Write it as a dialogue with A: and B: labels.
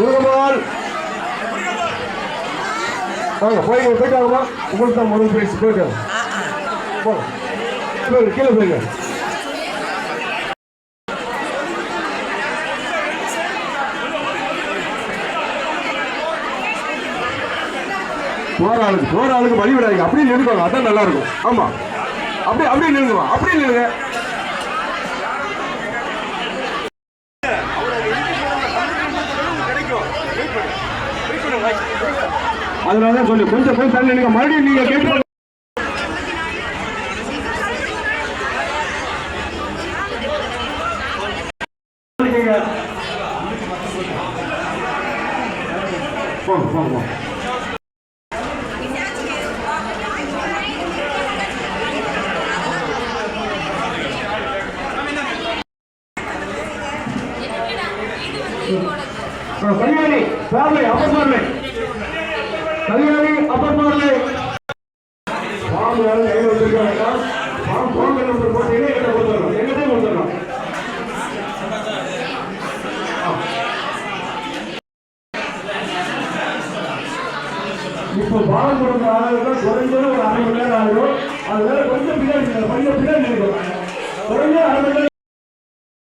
A: முருகமால் வாங்க போயிட்டு வாங்கம்மா. உங்களுக்கு தான் முதல் பிரைஸ். போயிட்டு போங்க கீழே போய்ங்க. போற ஆளுக்கு வழி விடாதீங்க. அப்படியே நின்றுக்கோங்க, அதான் நல்லா இருக்கும். ஆமா அப்படியே நின்றுங்க, அப்படியே நின்றுங்க. அதனால சொல்லி கொஞ்சம் போய் தள்ளி நீங்க மறுபடியும் நீங்க கேட்டு போங்க. கல்யாணி ஃபேமிலி அப்பர் மார்லே, கல்யாணி அப்பர் மார்லே ஃபார்ம் யாரும் கையில் வச்சிருக்காங்க. ஃபார்ம் ஃபோன் நம்பர் போட்டீங்கன்னா எங்கிட்ட கொடுத்துடலாம், எங்கிட்டே கொடுத்துடலாம். இப்போ ஃபார்ம் கொடுத்த ஆளுதான் குறைஞ்சது ஒரு 1/2 மணி நேரம் ஆகும். அதனால கொஞ்சம் பின்னாடி இருக்கும், குறைஞ்ச 1/2 மணி நேரம்